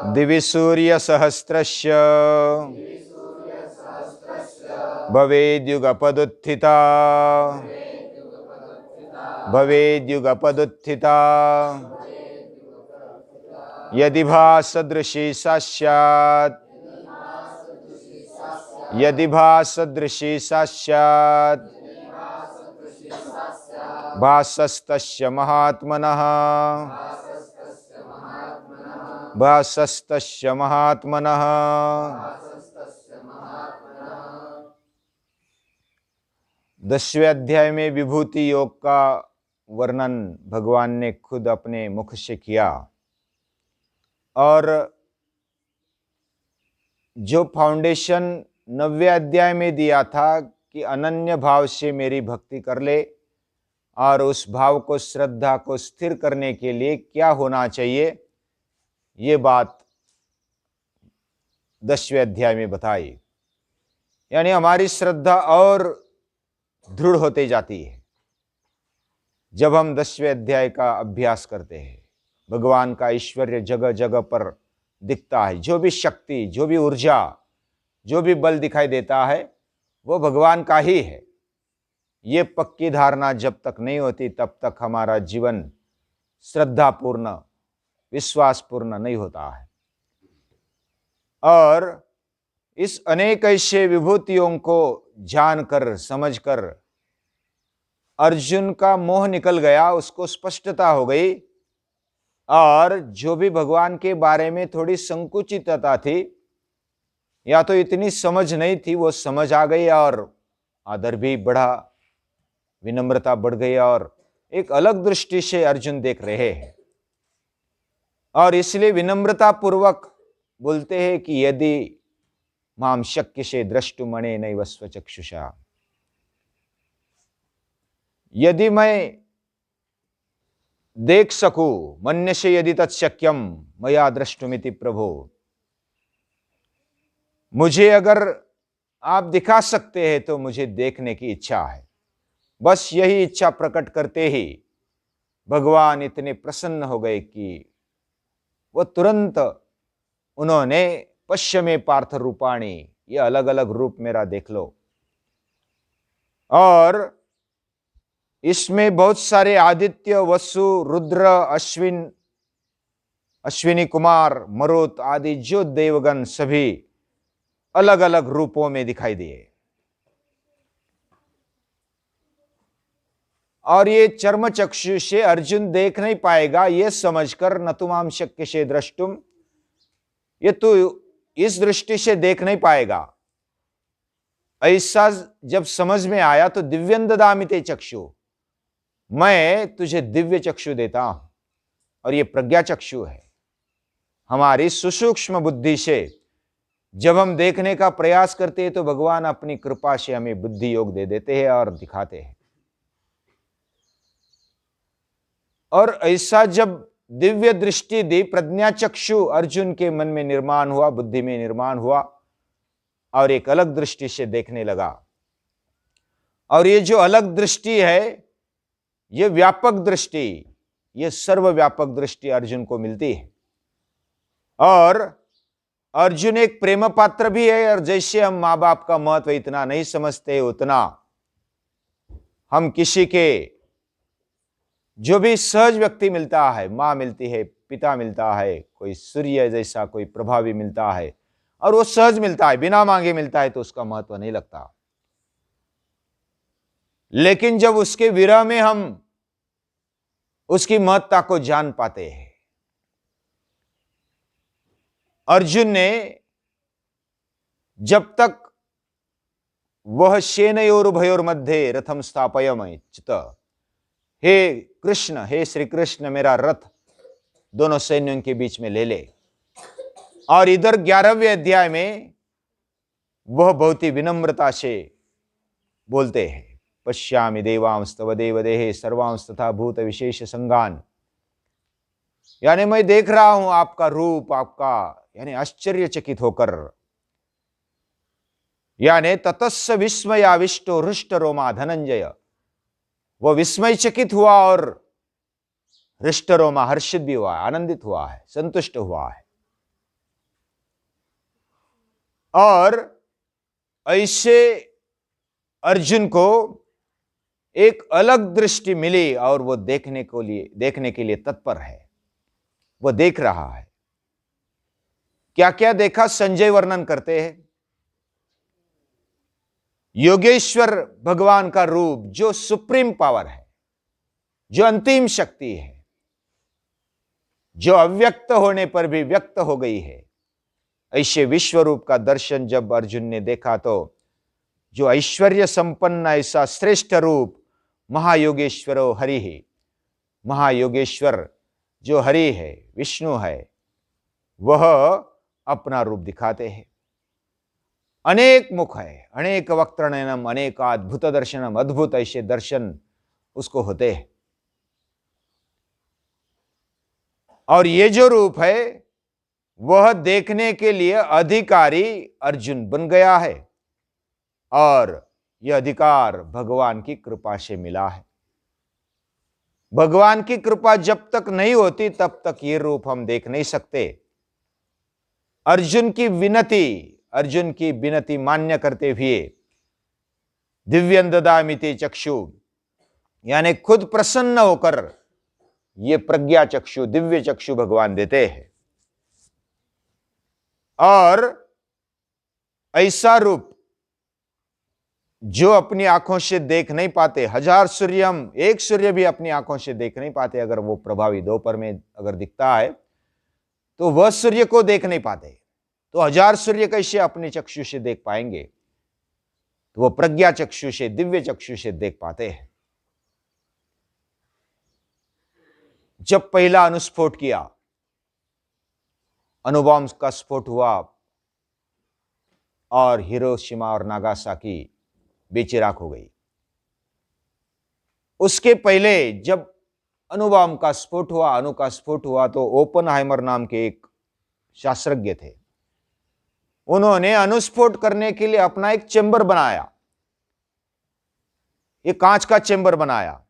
दिवि सूर्य सहस्रस्य भवेद्युगपदुत्थिता भवेद्युगपदुत्थिता यदि भासदृशी सा स्यात् यदि भासदृशी सा स्यात् भासस्तस्य महात्मनः भासस्तस्य महात्मनः। 10वें अध्याय में विभूति योग का वर्णन भगवान ने खुद अपने मुख से किया और जो फाउंडेशन 9वें अध्याय में दिया था कि अनन्य भाव से मेरी भक्ति कर ले और उस भाव को, श्रद्धा को स्थिर करने के लिए क्या होना चाहिए, ये बात 10वें अध्याय में बताई। यानी हमारी श्रद्धा और दृढ़ होते जाती है जब हम 10वें अध्याय का अभ्यास करते हैं। भगवान का ऐश्वर्य जगह जगह पर दिखता है। जो भी शक्ति, जो भी ऊर्जा, जो भी बल दिखाई देता है वो भगवान का ही है। ये पक्की धारणा जब तक नहीं होती तब तक हमारा जीवन श्रद्धापूर्ण, विश्वासपूर्ण नहीं होता है। और इस अनेक ऐसे विभूतियों को जानकर, समझकर अर्जुन का मोह निकल गया, उसको स्पष्टता हो गई। और जो भी भगवान के बारे में थोड़ी संकुचितता थी या तो इतनी समझ नहीं थी, वो समझ आ गई और आदर भी बढ़ा, विनम्रता बढ़ गई और एक अलग दृष्टि से अर्जुन देख रहे हैं। और इसलिए विनम्रता पूर्वक बोलते हैं कि यदि माम शक्य से द्रष्टुमणे नैव स्वचक्षुषा, यदि मैं देख सकूं, मन्य से यदि तत्शक्यम मया द्रष्टुमिति प्रभो, मुझे अगर आप दिखा सकते हैं तो मुझे देखने की इच्छा है। बस यही इच्छा प्रकट करते ही भगवान इतने प्रसन्न हो गए कि वो तुरंत उन्होंने पश्चिमे पार्थ रूपाणी, ये अलग अलग रूप मेरा देख लो। और इसमें बहुत सारे आदित्य, वसु, रुद्र, अश्विनी कुमार, मरुत आदि जो देवगण सभी अलग अलग रूपों में दिखाई दिए। और ये चर्म चक्षु से अर्जुन देख नहीं पाएगा, ये समझकर न तुमाम शक्य से द्रष्टुम, ये तो इस दृष्टि से देख नहीं पाएगा। ऐसा जब समझ में आया तो दिव्यं ददामि ते चक्षु, मैं तुझे दिव्य चक्षु देता हूं। और ये प्रज्ञा चक्षु है। हमारी सुसूक्ष्म बुद्धि से जब हम देखने का प्रयास करते हैं तो भगवान अपनी कृपा से हमें बुद्धि योग दे देते हैं और दिखाते हैं। और ऐसा जब दिव्य दृष्टि दी, प्रज्ञा चक्षु अर्जुन के मन में निर्माण हुआ, बुद्धि में निर्माण हुआ और एक अलग दृष्टि से देखने लगा। और ये जो अलग दृष्टि है, ये व्यापक दृष्टि, ये सर्वव्यापक दृष्टि अर्जुन को मिलती है। और अर्जुन एक प्रेम पात्र भी है। और जैसे हम माँ बाप का महत्व इतना नहीं समझते, उतना हम किसी के, जो भी सहज व्यक्ति मिलता है, माँ मिलती है, पिता मिलता है, कोई सूर्य जैसा कोई प्रभावी मिलता है और वो सहज मिलता है, बिना मांगे मिलता है, तो उसका महत्व नहीं लगता। लेकिन जब उसके विरह में हम उसकी महत्ता को जान पाते हैं। अर्जुन ने जब तक वह सेनयोरुभयोर मध्ये रथम स्थापयमच्युत, हे कृष्ण, हे श्री कृष्ण, मेरा रथ दोनों सैन्यों के बीच में ले ले। और इधर 11वें अध्याय में वह बहुत ही विनम्रता से बोलते हैं, पश्यामि देवांस्तव देवदेहे सर्वांस तथा भूत विशेष संगान। यानी मैं देख रहा हूं आपका रूप, आपका यानी आश्चर्यचकित होकर। यानी ततस्स विस्मयाविष्टो हृष्ट रोमा धनंजय, वो विस्मयचकित हुआ और हृष्ट रोमा हर्षित भी हुआ, आनंदित हुआ है, संतुष्ट हुआ है। और ऐसे अर्जुन को एक अलग दृष्टि मिली और वो देखने के लिए तत्पर है। वो देख रहा है। क्या क्या देखा संजय वर्णन करते हैं। योगेश्वर भगवान का रूप जो सुप्रीम पावर है, जो अंतिम शक्ति है, जो अव्यक्त होने पर भी व्यक्त हो गई है, ऐसे विश्व रूप का दर्शन जब अर्जुन ने देखा तो जो ऐश्वर्य संपन्न ऐसा श्रेष्ठ रूप महायोगेश्वरो हरि ही, महायोगेश्वर जो हरि है, विष्णु है, वह अपना रूप दिखाते हैं। अनेक मुख है, अनेक वक्त्रनयनम अनेक अद्भुत दर्शनम, अद्भुत ऐसे दर्शन उसको होते हैं। और ये जो रूप है वह देखने के लिए अधिकारी अर्जुन बन गया है और यह अधिकार भगवान की कृपा से मिला है। भगवान की कृपा जब तक नहीं होती तब तक ये रूप हम देख नहीं सकते। अर्जुन की विनती मान्य करते हुए दिव्यं ददामि ते चक्षु, यानी खुद प्रसन्न होकर ये प्रज्ञा चक्षु, दिव्य चक्षु भगवान देते हैं। और ऐसा रूप जो अपनी आंखों से देख नहीं पाते, हजार सूर्य, हम एक सूर्य भी अपनी आंखों से देख नहीं पाते। अगर वो प्रभावी दोपहर में अगर दिखता है तो वह सूर्य को देख नहीं पाते, तो हजार सूर्य कैसे अपने चक्षु से देख पाएंगे। तो वो प्रज्ञा चक्षु से, दिव्य चक्षु से देख पाते हैं। जब पहला अनुस्फोट किया, अणुबॉम्ब का स्फोट हुआ और हिरोशिमा और नागासाकी बेचिराख हो गई, उसके पहले जब अणुबॉम्ब का स्फोट हुआ, अणु का स्फोट हुआ, तो ओपनहाइमर नाम के एक शास्त्रज्ञ थे। उन्होंने अनुस्फोट करने के लिए अपना एक चेंबर बनाया, एक कांच का चेंबर बनाया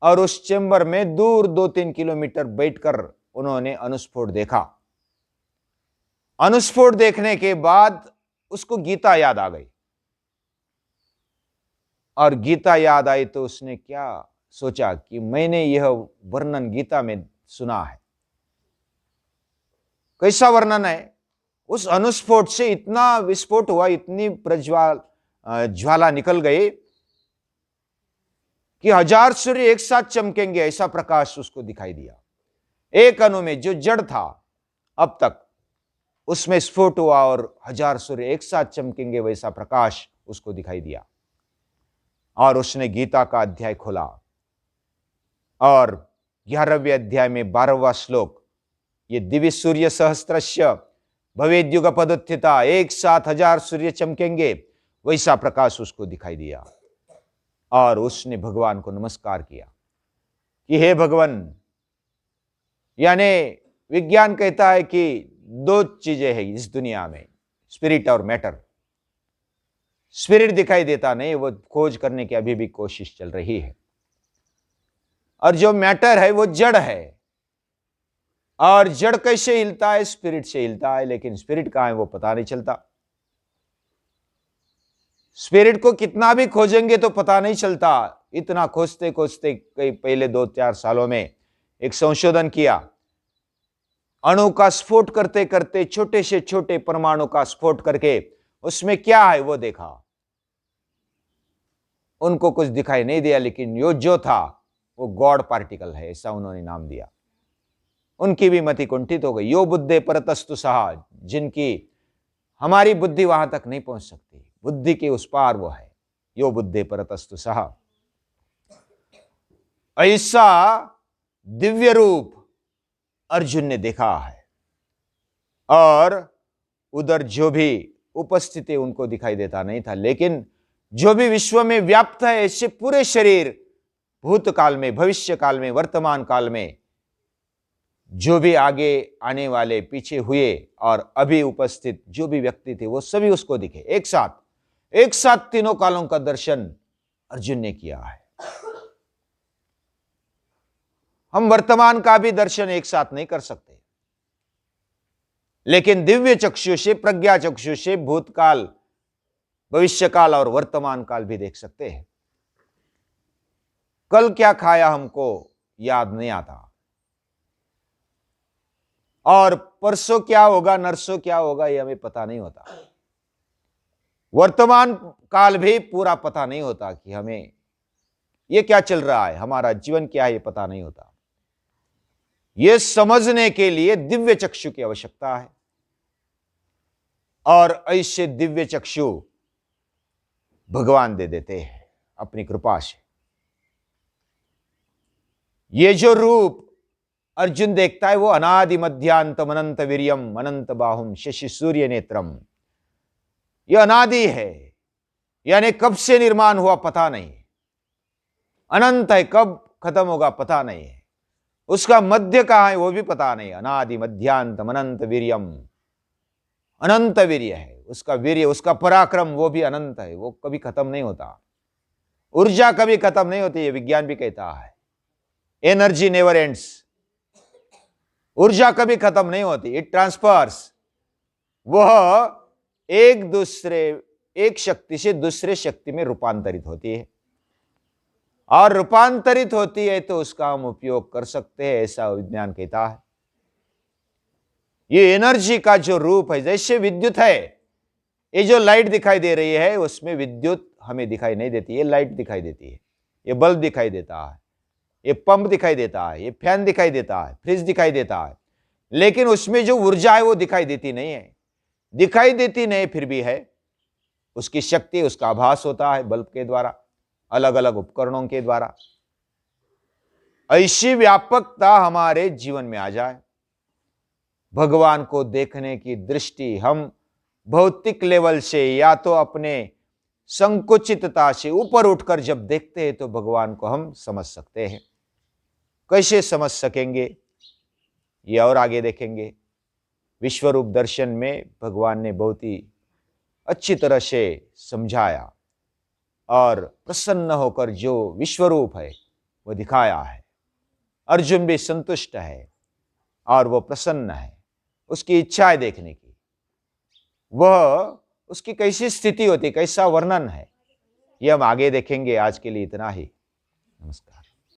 और उस चेंबर में दूर 2-3 किलोमीटर बैठकर उन्होंने अनुस्फोट देखा। अनुस्फोट देखने के बाद उसको गीता याद आ गई और गीता याद आई तो उसने क्या सोचा कि मैंने यह वर्णन गीता में सुना है। कैसा वर्णन है? उस अनुस्फोट से इतना विस्फोट हुआ, इतनी ज्वाला निकल गई कि हजार सूर्य एक साथ चमकेंगे ऐसा प्रकाश उसको दिखाई दिया। एक अणु में जो जड़ था अब तक, उसमें स्फोट हुआ और हजार सूर्य एक साथ चमकेंगे वैसा प्रकाश उसको दिखाई दिया। और उसने गीता का अध्याय खोला और 11वें अध्याय में 12वां श्लोक, ये दिव्य सूर्य सहस्त्रस्य भवेद्युगपदुत्थिता, एक साथ हजार सूर्य चमकेंगे वैसा प्रकाश उसको दिखाई दिया। और उसने भगवान को नमस्कार किया कि हे भगवान, यानी विज्ञान कहता है कि 2 चीजें हैं इस दुनिया में, स्पिरिट और मैटर। स्पिरिट दिखाई देता नहीं, वो खोज करने की अभी भी कोशिश चल रही है। और जो मैटर है वो जड़ है। और जड़ कैसे हिलता है? स्पिरिट से हिलता है, लेकिन स्पिरिट कहां है वो पता नहीं चलता। स्पिरिट को कितना भी खोजेंगे तो पता नहीं चलता। इतना खोजते खोजते कई पहले 2-4 सालों में एक संशोधन किया, अणु का स्फोट करते करते छोटे से छोटे परमाणु का स्फोट करके उसमें क्या है वो देखा। उनको कुछ दिखाई नहीं दिया, लेकिन जो था वो गॉड पार्टिकल है, ऐसा उन्होंने नाम दिया। उनकी भी मति कुंठित हो गई। यो बुद्धे परतस्तु सहा, जिनकी हमारी बुद्धि वहां तक नहीं पहुंच सकती, बुद्धि के उस पार वो है। यो बुद्धे परतस्तु सहा। ऐसा दिव्य रूप अर्जुन ने देखा है। और उधर जो भी उपस्थित है उनको दिखाई देता नहीं था, लेकिन जो भी विश्व में व्याप्त है, ऐसे पूरे शरीर, भूतकाल में, भविष्य काल में, वर्तमान काल में, जो भी आगे आने वाले, पीछे हुए और अभी उपस्थित जो भी व्यक्ति थे वो सभी उसको दिखे एक साथ तीनों कालों का दर्शन अर्जुन ने किया है। हम वर्तमान का भी दर्शन एक साथ नहीं कर सकते। लेकिन दिव्य चक्षु से, प्रज्ञा चक्षु से भूतकाल, भविष्यकाल और वर्तमान काल भी देख सकते हैं। कल क्या खाया हमको याद नहीं आता, और परसों क्या होगा, नरसों क्या होगा, ये हमें पता नहीं होता। वर्तमान काल भी पूरा पता नहीं होता कि हमें ये क्या चल रहा है, हमारा जीवन क्या है, ये पता नहीं होता। ये समझने के लिए दिव्य चक्षु की आवश्यकता है, और ऐसे दिव्य चक्षु भगवान दे देते हैं अपनी कृपा से। ये जो रूप अर्जुन देखता है वो अनादि मध्यांतम अनंत वीर्यम अनंत बाहुम शशि सूर्य नेत्रम, यह अनादि है, यानी कब से निर्माण हुआ पता नहीं, अनंत है, कब खत्म होगा पता नहीं है, उसका मध्य कहां है वो भी पता नहीं। अनादि मध्यांतम अनंत वीर्यम, अनंत वीर्य है, उसका वीर्य, उसका पराक्रम वो भी अनंत है, वो कभी खत्म नहीं होता। ऊर्जा कभी खत्म नहीं होती, ये विज्ञान भी कहता है, एनर्जी नेवर एंड्स, ऊर्जा कभी खत्म नहीं होती, इट ट्रांसफर्स। वह एक शक्ति से दूसरे शक्ति में रूपांतरित होती है, और रूपांतरित होती है तो उसका हम उपयोग कर सकते हैं, ऐसा विज्ञान कहता है। ये एनर्जी का जो रूप है, जैसे विद्युत है, ये जो लाइट दिखाई दे रही है उसमें विद्युत हमें दिखाई नहीं देती, ये लाइट दिखाई देती है, ये बल्ब दिखाई देता है, ये पंप दिखाई देता है, ये फैन दिखाई देता है, फ्रिज दिखाई देता है, लेकिन उसमें जो ऊर्जा है वो दिखाई देती नहीं है। दिखाई देती नहीं फिर भी है, उसकी शक्ति, उसका आभास होता है बल्ब के द्वारा, अलग अलग उपकरणों के द्वारा। ऐसी व्यापकता हमारे जीवन में आ जाए, भगवान को देखने की दृष्टि हम भौतिक लेवल से या तो अपने संकुचितता से ऊपर उठकर जब देखते हैं तो भगवान को हम समझ सकते हैं। कैसे समझ सकेंगे ये और आगे देखेंगे। विश्वरूप दर्शन में भगवान ने बहुत ही अच्छी तरह से समझाया, और प्रसन्न होकर जो विश्वरूप है वो दिखाया है। अर्जुन भी संतुष्ट है और वो प्रसन्न है, उसकी इच्छा है देखने की, वह उसकी कैसी स्थिति होती, कैसा वर्णन है, ये हम आगे देखेंगे। आज के लिए इतना ही। नमस्कार।